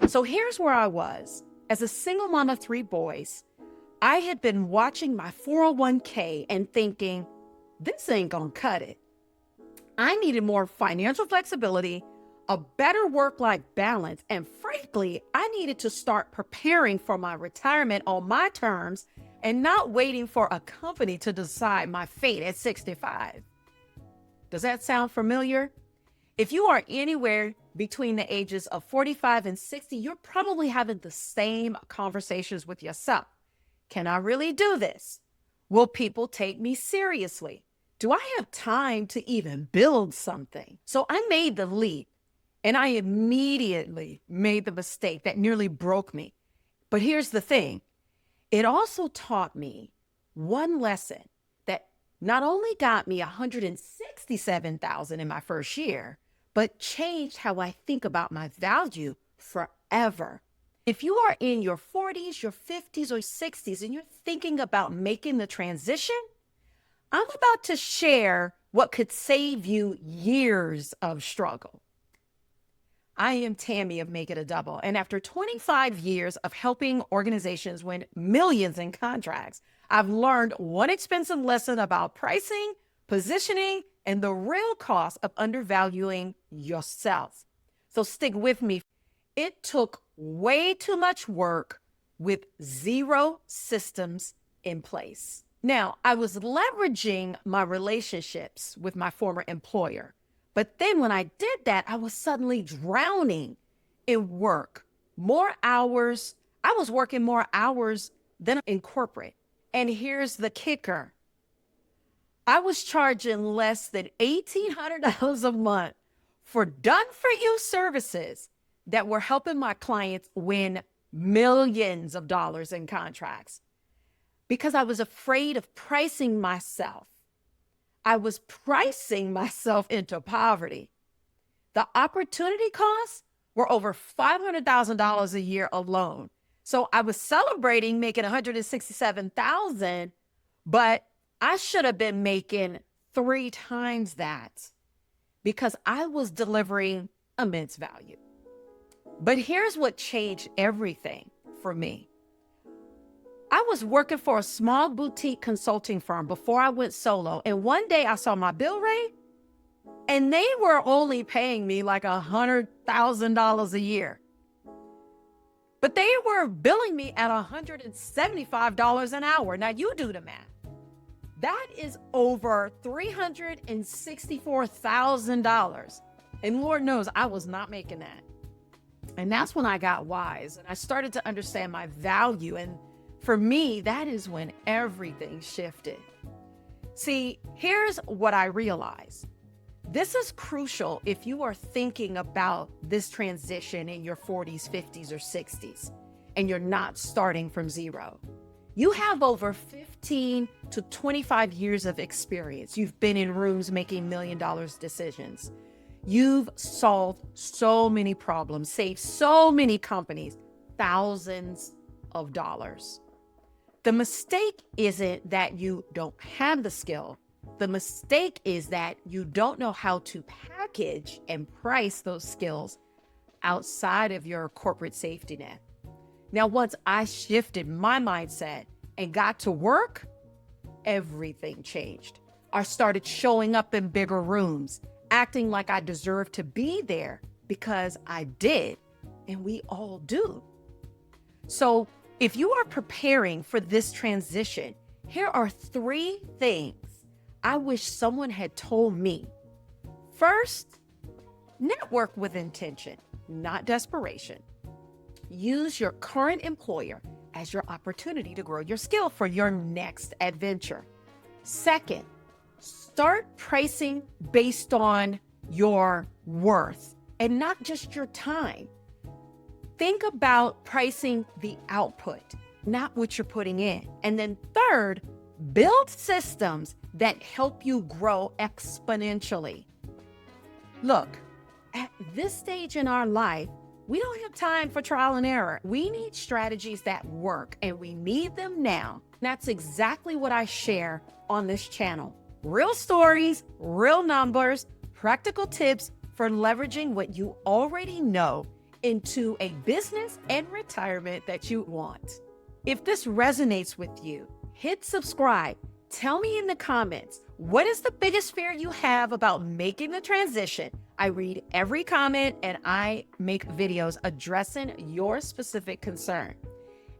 So here's where I was. As a single mom of 3 boys, I had been watching my 401k and thinking, this ain't gonna cut it. I needed more financial flexibility, a better work-life balance, and frankly, I needed to start preparing for my retirement on my terms and not waiting for a company to decide my fate at 65. Does that sound familiar? If you are anywhere between the ages of 45 and 60, you're probably having the same conversations with yourself. Can I really do this? Will people take me seriously? Do I have time to even build something? So I made the leap, and I immediately made the mistake that nearly broke me. But here's the thing. It also taught me one lesson that not only got me $167,000 in my first year, but changed how I think about my value forever. If you are in your 40s, your 50s, or 60s, and you're thinking about making the transition, I'm about to share what could save you years of struggle. I am Tammy of Make It a Double, and after 25 years of helping organizations win millions in contracts, I've learned one expensive lesson about pricing, positioning, and the real cost of undervaluing yourself. So stick with me. It took way too much work with 0 systems in place. Now, I was leveraging my relationships with my former employer, but then when I did that, I was suddenly drowning in work. More hours. I was working more hours than in corporate. And here's the kicker. I was charging less than $1,800 a month for done-for-you services that were helping my clients win millions of dollars in contracts because I was afraid of pricing myself. I was pricing myself into poverty. The opportunity costs were over $500,000 a year alone. So I was celebrating making $167,000, but I should have been making 3 times that because I was delivering immense value. But here's what changed everything for me. I was working for a small boutique consulting firm before I went solo. And one day I saw my bill rate and they were only paying me like $100,000 a year. But they were billing me at $175 an hour. Now you do the math. That is over $364,000. And Lord knows I was not making that. And that's when I got wise and I started to understand my value. And for me, that is when everything shifted. See, here's what I realized. This is crucial if you are thinking about this transition in your 40s, 50s, or 60s, and you're not starting from 0. You have over 15 to 25 years of experience. You've been in rooms making $1 million decisions. You've solved so many problems, saved so many companies, thousands of dollars. The mistake isn't that you don't have the skill. The mistake is that you don't know how to package and price those skills outside of your corporate safety net. Now, once I shifted my mindset and got to work, everything changed. I started showing up in bigger rooms, acting like I deserved to be there because I did, and we all do. So if you are preparing for this transition, here are 3 things I wish someone had told me. First, network with intention, not desperation. Use your current employer as your opportunity to grow your skill for your next adventure. Second, start pricing based on your worth and not just your time. Think about pricing the output, not what you're putting in. And then third, build systems that help you grow exponentially. Look, at this stage in our life, we don't have time for trial and error. We need strategies that work, and we need them now. That's exactly what I share on this channel. Real stories, real numbers, practical tips for leveraging what you already know into a business and retirement that you want. If this resonates with you, hit subscribe. Tell me in the comments, what is the biggest fear you have about making the transition? I read every comment and I make videos addressing your specific concern.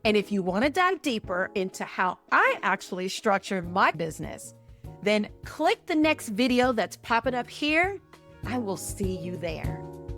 And if you want to dive deeper into how I actually structured my business, then click the next video that's popping up here. I will see you there.